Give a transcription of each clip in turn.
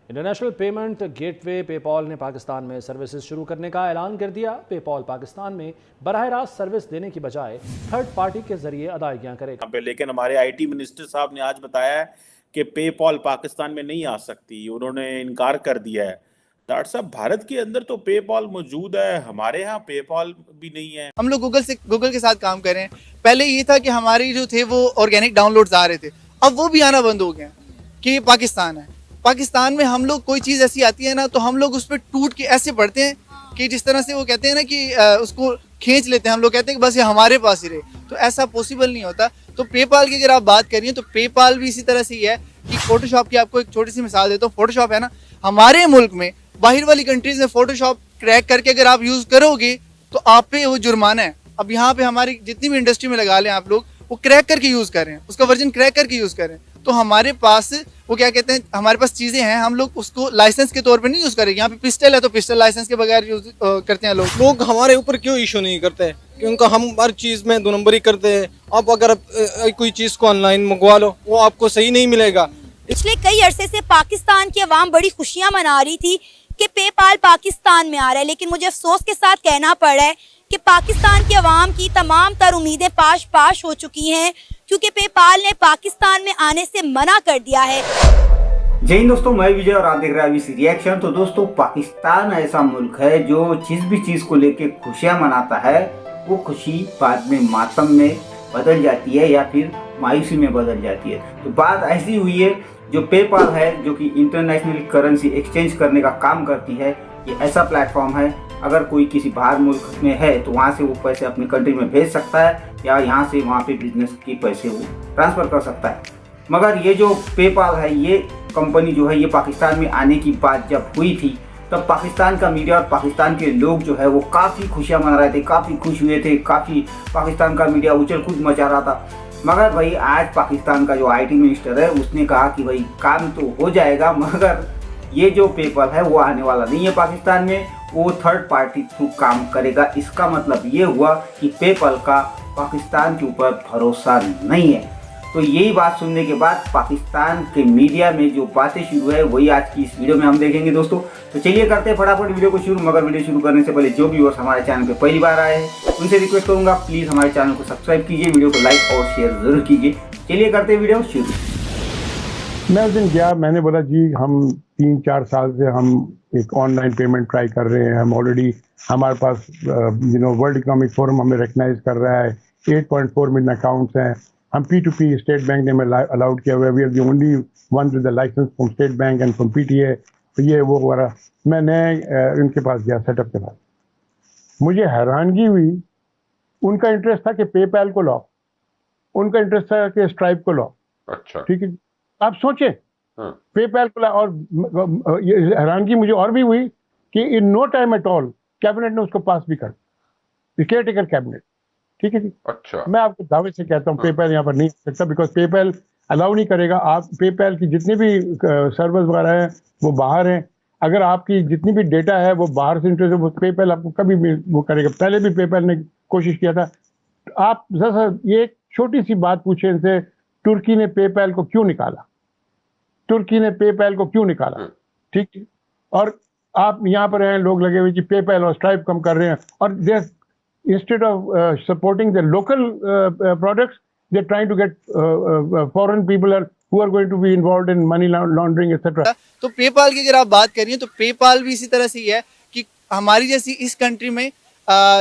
International payment gateway PayPal ने पाकिस्तान में services शुरू करने का ऐलान कर दिया। पेपॉल पाकिस्तान में बराह रास्त सर्विस देने की बजाय थर्ड पार्टी के जरिए अदायगियां करेगा। लेकिन हमारे आईटी मिनिस्टर साहब ने आज बताया है कि पेपॉल पाकिस्तान में नहीं आ सकती, उन्होंने इनकार कर दिया है। डॉक्टर साहब, भारत के अंदर तो पेपॉल मौजूद है, हमारे यहाँ पेपॉल भी नहीं है। हम लोग गूगल के साथ काम कर रहे हैं। पहले ये था कि हमारे जो थे वो ऑर्गेनिक डाउनलोड्स आ रहे थे, अब वो भी आना बंद हो गए कि ये पाकिस्तान है। पाकिस्तान में हम लोग कोई चीज़ ऐसी आती है ना तो हम लोग उस पर टूट के ऐसे पढ़ते हैं कि जिस तरह से वो कहते हैं ना कि उसको खींच लेते हैं। हम लोग कहते हैं कि बस ये हमारे पास ही रहे, तो ऐसा पॉसिबल नहीं होता। तो पेपाल की अगर आप बात करिए तो पेपाल भी इसी तरह से ही है कि फोटोशॉप की आपको एक छोटी सी मिसाल देता हूँ। फोटोशॉप है ना, हमारे मुल्क में बाहर वाली कंट्रीज में फोटोशॉप क्रैक करके अगर आप यूज़ करोगे तो आप पे वो जुर्माना है। अब यहाँ पे हमारी जितनी भी इंडस्ट्री में लगा लें आप लोग, वो क्रैक करके यूज़ कर रहे हैं, उसका वर्जन क्रैक करके यूज़ कर रहे हैं। तो हमारे पास वो क्या कहते हैं, हमारे पास चीज़ें हैं, हम लोग उसको लाइसेंस के तौर पे नहीं यूज़ करेंगे। यहाँ पे पिस्टल है तो पिस्टल लाइसेंस के बगैर यूज़ करते हैं लोग हमारे ऊपर क्यों इशू नहीं करते, क्योंकि हम हर चीज़ में 2 नंबरी करते हैं। अब अगर कोई चीज़ को ऑनलाइन मंगवा लो वो आपको सही नहीं मिलेगा। पिछले कई अरसे से पाकिस्तान की अवाम बड़ी खुशियां मना रही थी कि पेपाल पाकिस्तान में आ रहा है, लेकिन मुझे अफसोस के साथ कहना पड़ रहा है कि पाकिस्तान की अवाम की तमाम तर उम्मीदें पाश हो चुकी हैं, क्योंकि पेपाल ने पाकिस्तान में आने से मना कर दिया है। जय हिंद दोस्तों, मैं विजय और आप देख रहे हैं अभी रिएक्शन। तो दोस्तों, पाकिस्तान ऐसा मुल्क है जो जिस भी चीज़ को लेके खुशियाँ मनाता है वो खुशी बाद में मातम में बदल जाती है या फिर मायूसी में बदल जाती है। तो बात ऐसी हुई है, जो पेपाल है जो कि इंटरनेशनल करेंसी एक्सचेंज करने का काम करती है, ये ऐसा प्लेटफॉर्म है अगर कोई किसी बाहर मुल्क में है तो वहाँ से वो पैसे अपनी कंट्री में भेज सकता है या यहाँ से वहाँ पे बिजनेस के पैसे वो ट्रांसफ़र कर सकता है। मगर ये जो पेपाल है, ये कंपनी जो है, ये पाकिस्तान में आने की बात जब हुई थी तब पाकिस्तान का मीडिया और पाकिस्तान के लोग जो है वो काफ़ी खुशियाँ मना रहे थे, काफ़ी खुश हुए थे, काफ़ी पाकिस्तान का मीडिया उछल कूद मचा रहा था। मगर भाई आज पाकिस्तान का जो आईटी मिनिस्टर है उसने कहा कि भाई काम तो हो जाएगा, मगर ये जो पेपाल है वो आने वाला नहीं है पाकिस्तान में, वो थर्ड पार्टी थ्रू काम करेगा। इसका मतलब ये हुआ कि पेपाल का पाकिस्तान के ऊपर भरोसा नहीं है। तो यही बात सुनने के बाद पाकिस्तान के मीडिया में जो बातें शुरू है वही आज की इस वीडियो में हम देखेंगे दोस्तों। तो चलिए करते हैं फटाफट वीडियो को शुरू। मगर वीडियो शुरू करने से पहले जो व्यूअर्स हमारे चैनल पे पहली बार आए हैं उनसे रिक्वेस्ट करूंगा, प्लीज़ हमारे चैनल को सब्सक्राइब कीजिए, वीडियो को लाइक और शेयर जरूर कीजिए। चलिए करते हैं वीडियो शुरू। मैं उस दिन गया, मैंने बोला जी हम 3-4 साल से हम एक ऑनलाइन पेमेंट ट्राई कर रहे हैं। हम ऑलरेडी, हमारे पास वर्ल्ड इकोनॉमिक फोरम हमें रिकग्नाइज कर रहा है, 8.4 मिलियन अकाउंट्स हैं। हम P2P स्टेट बैंक ने हमें अलाउड किया हुआ है, we are the only one with the licence from State Bank and from PTA। तो ये वो वगैरह मैंने उनके पास गया सेटअप के बाद, मुझे हैरानगी हुई। उनका इंटरेस्ट था कि पेपैल को लो, उनका इंटरेस्ट था कि स्ट्राइप को लो। अच्छा, ठीक है, आप सोचें, पेपैल को ला। और ये हैरानगी मुझे और भी हुई कि in no time at all cabinet ने उसको पास भी कर, केयर टेकर कैबिनेट, ठीक है जी। अच्छा, मैं आपको दावे से कहता हूँ पेपैल यहाँ पर नहीं हो सकता, बिकॉज पेपैल अलाउ नहीं करेगा। आप पेपैल की जितनी भी सर्वर्स वगैरह हैं वो बाहर हैं। अगर आपकी जितनी भी डेटा है वो बाहर से इंटरेस्ट है, वो पेपैल आपको कभी भी वो करेगा। पहले भी पेपैल ने कोशिश किया था। आप जैसा ये एक छोटी सी बात पूछे इनसे, तुर्की ने पेपैल को क्यों निकाला, तुर्की ने पेपैल को क्यों निकाला, ठीक है। और आप यहाँ पर हैं, लोग लगे हुए कि पेपैल और स्ट्राइप कम कर रहे हैं, और दे instead of supporting the local products, they're trying to get foreign people who are going to be involved in money laundering etc. तो पेपाल की अगर आप बात करिए तो पेपाल भी इसी तरह से ही है कि हमारी जैसी इस कंट्री में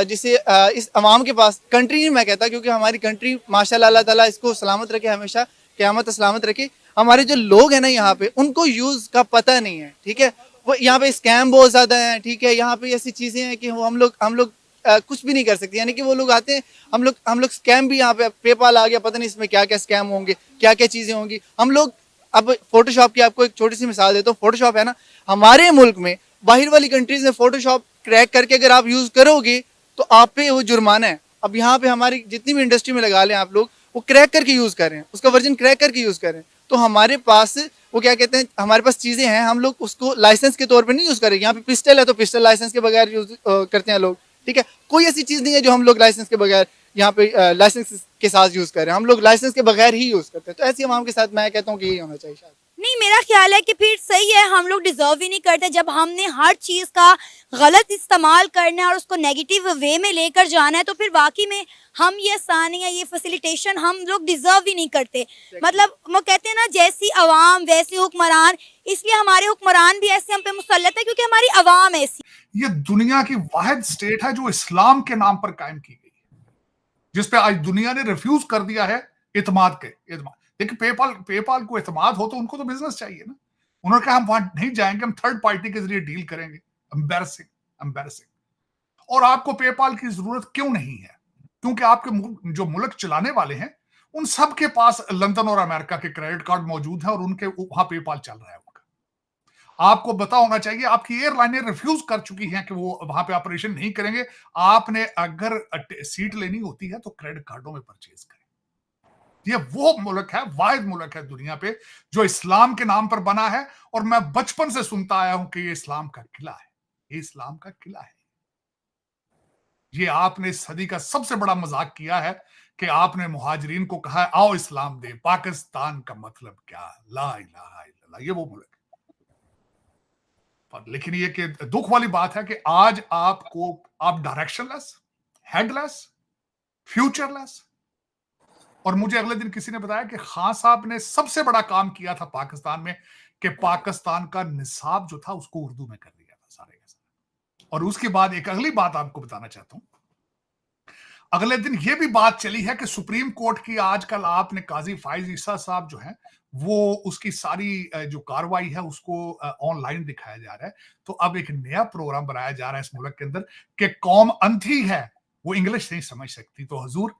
जिसे इस अवाम के पास, कंट्री नहीं मैं कहता क्योंकि हमारी कंट्री माशाल्लाह अल्लाह ताला इसको सलामत रखे, हमेशा क़यामत सलामत रखे। हमारे जो लोग हैं ना यहाँ पे, उनको यूज़ का पता नहीं है, ठीक है। वो यहाँ पे स्कैम बहुत ज़्यादा हैं, ठीक है। यहाँ पे ऐसी चीज़ें हैं कि हम लोग कुछ भी नहीं कर सकते, यानी कि वो लोग आते हैं, हम लोग स्कैम भी, यहाँ पे पेपाल आ गया, पता नहीं इसमें क्या क्या स्कैम होंगे, क्या क्या चीज़ें होंगी। हम लोग अब फोटोशॉप की आपको एक छोटी सी मिसाल देता हूँ। फोटोशॉप है ना, हमारे मुल्क में बाहर वाली कंट्रीज में फोटोशॉप क्रैक करके अगर आप यूज़ करोगे तो आप पे वो जुर्माना है। अब यहाँ पे हमारी जितनी भी इंडस्ट्री में लगा लें आप लोग, वो क्रैक करके यूज़ कर रहे हैं, उसका वर्जन क्रैक करके यूज़ कर रहे हैं। तो हमारे पास वो क्या कहते हैं, हमारे पास चीज़ें हैं, हम लोग उसको लाइसेंस के तौर पर नहीं यूज़ करेंगे। यहाँ पे पिस्टल है तो पिस्टल लाइसेंस के बगैर यूज़ करते हैं लोग, ठीक है, कोई ऐसी चीज़ नहीं है जो हम लोग लाइसेंस के बगैर यहाँ पे लाइसेंस के साथ यूज़ कर रहे हैं, हम लोग लाइसेंस के बगैर ही यूज़ करते हैं। तो ऐसी अवाम के साथ मैं कहता हूँ कि यही होना चाहिए शायद। नहीं, मेरा ख्याल है कि फिर सही है, हम लोग डिजर्व ही नहीं करते। जब हमने हर चीज़ का गलत इस्तेमाल करना है और उसको नेगेटिव वे में लेकर जाना है, तो फिर वाकई में हम ये आसानी या ये फैसिलिटेशन हम लोग डिजर्व ही नहीं करते। मतलब वो कहते हैं ना, जैसी अवाम वैसी हुक्मरान, इसलिए हमारे हुक्मरान भी ऐसे हम पे मुसल्लत है क्योंकि हमारी अवाम ऐसी। ये दुनिया की वाहिद स्टेट है जो इस्लाम के नाम पर कायम की गई है, जिसपे आज दुनिया ने रिफ्यूज कर दिया है इत्माद देखिए, पेपाल को इत्माद हो तो उनको तो बिजनेस चाहिए ना। उन्होंने कहा हम वहां नहीं जाएंगे, हम थर्ड पार्टी के जरिए डील करेंगे। एम्बैरसिंग। और आपको पेपाल की जरूरत क्यों नहीं है? क्योंकि आपके जो मुल्क चलाने वाले हैं उन सब के पास लंदन और अमेरिका के क्रेडिट कार्ड मौजूद हैं और उनके वहां पेपाल चल रहा है उनका। आपको पता होना चाहिए, आपकी एयरलाइनें रिफ्यूज कर चुकी हैं कि वो वहां पे ऑपरेशन नहीं करेंगे। आपने अगर सीट लेनी होती है तो क्रेडिट कार्डों में परचेज करें। ये वो मुल्क है, वाहिद मुल्क है दुनिया पे जो इस्लाम के नाम पर बना है। और मैं बचपन से सुनता आया हूं कि ये इस्लाम का किला है, ये इस्लाम का किला है। ये आपने इस सदी का सबसे बड़ा मजाक किया है कि आपने मुहाजिरीन को कहा है आओ इस्लाम दे, पाकिस्तान का मतलब क्या, ला इलाहा इल्लल्लाह। ये वो मुल्क है। लेकिन ये कि दुख वाली बात है कि आज आप डायरेक्शनलेस, हेडलेस, फ्यूचरलेस। और मुझे अगले दिन किसी ने बताया कि खान साहब ने सबसे बड़ा काम किया था पाकिस्तान में कि पाकिस्तान का निसाब जो था उसको उर्दू में कर दिया था सारे के सारे। और उसके बाद एक अगली बात आपको बताना चाहता हूं, अगले दिन ये भी बात चली है कि सुप्रीम कोर्ट की आजकल आपने काजी फाइज ईसा साहब जो हैं वो उसकी सारी जो कार्रवाई है उसको ऑनलाइन दिखाया जा रहा है। तो अब एक नया प्रोग्राम बनाया जा रहा है इस मुल्क के अंदर कि कौम अंधी है, वो इंग्लिश नहीं समझ सकती, तो हुजूर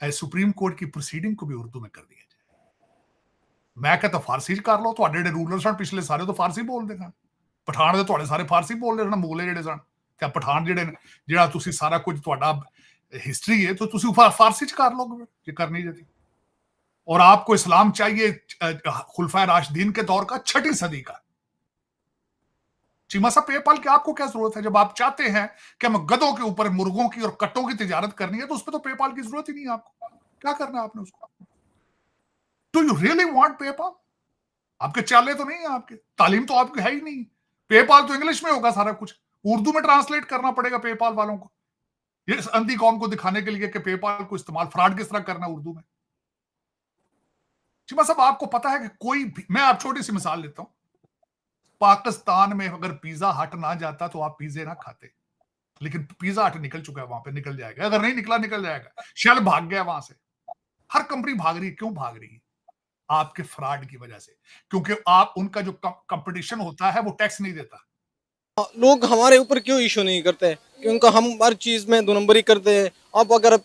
सुप्रीम कोर्ट की प्रोसीडिंग को भी उर्दू में कर दिया जाए। मैं कहता फारसी कर लो, तो जेडे रूलर सन पिछले सारे तो फारसी बोलते सन, पठान दे तुहाडे सारे फारसी बोलते सन, मुगले जेडे सन ते पठान जेडे जेड़ा तुसी सारा कुछ तुहाडा हिस्ट्री है तो तुसी फारसी च कर लोगे ये करनी जती। और आपको इस्लाम चाहिए खुलफाए राशिदीन के दौर का, 6वीं सदी का। चीमा साहब, पेपाल की आपको क्या जरूरत है? जब आप चाहते हैं कि हम गधों के ऊपर मुर्गों की और कट्टों की तिजारत करनी है तो उस पर तो पेपाल की जरूरत ही नहीं है। आपको क्या करना है आपने उसको? Do you really want PayPal? आपके चाले तो नहीं है, आपके तालीम तो आपकी है ही नहीं। पेपाल तो इंग्लिश में होगा सारा कुछ, उर्दू में ट्रांसलेट करना पड़ेगा पेपाल वालों को, ये अंधी कौम को दिखाने के लिए कि पेपाल को इस्तेमाल फ्रॉड किस तरह करना उर्दू में। चीमा साहब, आपको पता है कि कोई भी, मैं आप छोटी सी मिसाल लेता हूं, पाकिस्तान में अगर पिज्जा हट ना जाता तो आप पिज्जे ना खाते, लेकिन पिज्जा हट निकल चुका है, वहां पे निकल जाएगा, अगर नहीं निकला निकल जाएगा। शेल भाग गया वहां से, हर कंपनी भाग रही है। क्यों भाग रही है? आपके फ्रॉड की वजह से, क्योंकि आप उनका जो कंपटीशन होता है वो टैक्स नहीं देता। लोग हमारे ऊपर क्यों इशू नहीं करते? क्योंकि हम हर चीज़ में 2 नंबरी करते हैं। आप अगर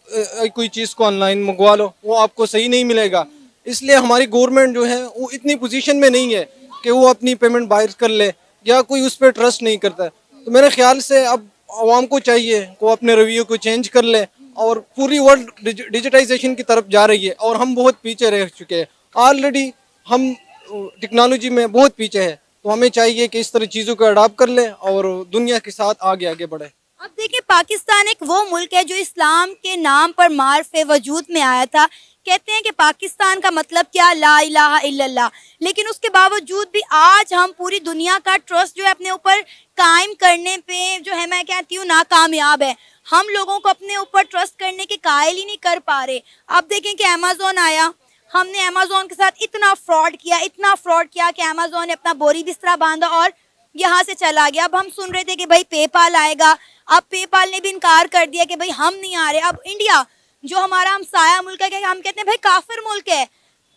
कोई चीज़ को ऑनलाइन मंगवा लो वो आपको सही नहीं मिलेगा, इसलिए हमारी गवर्नमेंट जो है वो इतनी पोजीशन में नहीं है कि वो अपनी पेमेंट बाहर कर ले, या कोई उस पर ट्रस्ट नहीं करता। तो मेरे ख्याल से अब आवाम को चाहिए को अपने रवैये को चेंज कर ले, और पूरी वर्ल्ड डिजिटाइजेशन की तरफ जा रही है और हम बहुत पीछे रह चुके हैं। ऑलरेडी हम टेक्नोलॉजी में बहुत पीछे है, तो हमें चाहिए कि इस तरह चीज़ों को अडॉप्ट कर ले और दुनिया के साथ आगे आगे बढ़े। अब देखिए, पाकिस्तान एक वो मुल्क है जो इस्लाम के नाम पर मार्फे वजूद में आया था। कहते हैं कि पाकिस्तान का मतलब क्या, ला इलाहा इल्लल्लाह। लेकिन उसके बावजूद भी आज हम पूरी दुनिया का ट्रस्ट जो है अपने ऊपर कायम करने पे जो है, मैं कहती हूँ नाकामयाब है। हम लोगों को अपने ऊपर ट्रस्ट करने के कायल ही नहीं कर पा रहे। अब देखें कि अमेज़ोन आया, हमने अमेज़ोन के साथ इतना फ्रॉड किया कि अमेज़ोन ने अपना बोरी बिस्तरा बांधा और यहाँ से चला गया। अब हम सुन रहे थे कि भाई पेपाल आएगा, अब पेपाल ने भी इनकार कर दिया कि भाई हम नहीं आ रहे। अब इंडिया जो हमारा हमसाया मुल्क है, हम कहते हैं भाई काफिर मुल्क है,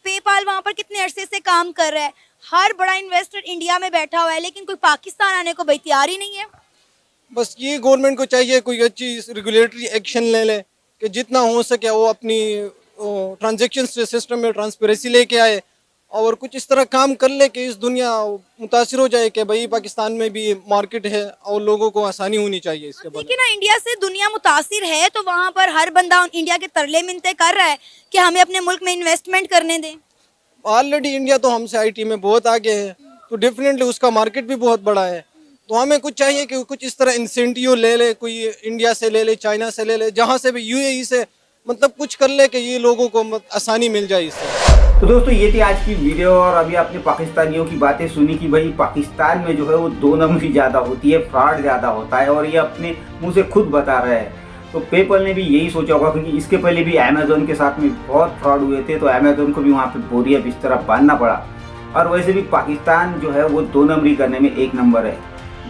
पेपाल वहाँ पर कितने अरसे से काम कर रहा है, हर बड़ा इन्वेस्टर इंडिया में बैठा हुआ है, लेकिन कोई पाकिस्तान आने को भाई तैयार ही नहीं है। बस ये गवर्नमेंट को चाहिए कोई अच्छी रेगुलेटरी एक्शन ले ले कि जितना हो सके वो अपनी ट्रांजेक्शन सिस्टम में ट्रांसपेरेंसी लेके आए और कुछ इस तरह काम कर ले कि इस दुनिया मुतासिर हो जाए कि भाई पाकिस्तान में भी मार्केट है और लोगों को आसानी होनी चाहिए इसके बाद। लेकिन ना, इंडिया से दुनिया मुतासिर है तो वहाँ पर हर बंदा इंडिया के तरले मिन्नतें कर रहा है कि हमें अपने मुल्क में इन्वेस्टमेंट करने दें। ऑलरेडी इंडिया तो हमसे IT में बहुत आगे है, तो डेफिनेटली उसका मार्केट भी बहुत बड़ा है। तो हमें कुछ चाहिए कि कुछ इस तरह इंसेंटिव ले ले, कोई इंडिया से ले ले, चाइना से ले ले, जहाँ से भी, यूएई से, मतलब कुछ कर ले कि ये लोगों को आसानी मिल जाए इससे। तो दोस्तों ये थी आज की वीडियो। और अभी आपने पाकिस्तानियों की बातें सुनी कि भाई पाकिस्तान में जो है वो 2 नंबरी ज़्यादा होती है, फ्रॉड ज़्यादा होता है, और ये अपने मुंह से खुद बता रहे हैं। तो पेपल ने भी यही सोचा होगा, क्योंकि इसके पहले भी अमेजोन के साथ में बहुत फ्रॉड हुए थे, तो अमेजोन को भी वहाँ पे बोरिया बिस्तर बांधना पड़ा। और वैसे भी पाकिस्तान जो है वो 2 नंबरी करने में 1 नंबर है।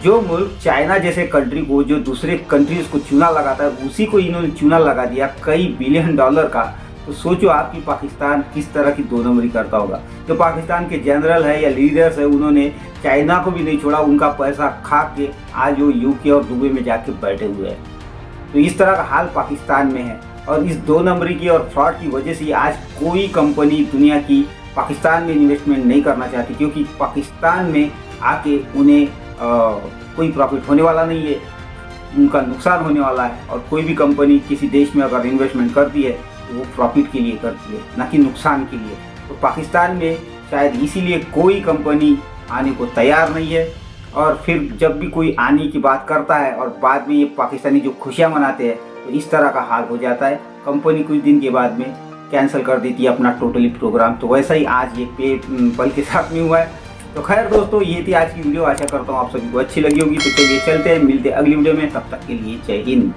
जो मुल्क चाइना जैसे कंट्री को, जो दूसरे कंट्रीज को चूना लगाता है, उसी को इन्होंने चूना लगा दिया कई बिलियन डॉलर का। तो सोचो आप कि पाकिस्तान किस तरह की 2 नंबरी करता होगा। जो पाकिस्तान के जनरल है या लीडर्स है, उन्होंने चाइना को भी नहीं छोड़ा, उनका पैसा खा के आज वो यूके और दुबई में जाके बैठे हुए हैं। तो इस तरह का हाल पाकिस्तान में है, और इस 2 नंबरी की और फ्रॉड की वजह से आज कोई कंपनी दुनिया की पाकिस्तान में इन्वेस्टमेंट नहीं करना चाहती, क्योंकि पाकिस्तान में आके उन्हें कोई प्रॉफिट होने वाला नहीं है, उनका नुकसान होने वाला है। और कोई भी कंपनी किसी देश में अगर इन्वेस्टमेंट करती है तो वो प्रॉफिट के लिए करती है, ना कि नुकसान के लिए। तो पाकिस्तान में शायद इसीलिए कोई कंपनी आने को तैयार नहीं है। और फिर जब भी कोई आने की बात करता है और बाद में ये पाकिस्तानी जो खुशियाँ मनाते हैं, तो इस तरह का हाल हो जाता है। कंपनी कुछ दिन के बाद में कैंसिल कर देती है अपना टोटली प्रोग्राम। तो वैसा ही आज ये पेपल के साथ में हुआ है। तो खैर दोस्तों, ये थी आज की वीडियो। आशा करता हूँ आप सभी को अच्छी लगी होगी। तो चलिए चलते हैं, मिलते हैं अगली वीडियो में। तब तक के लिए जय हिंद।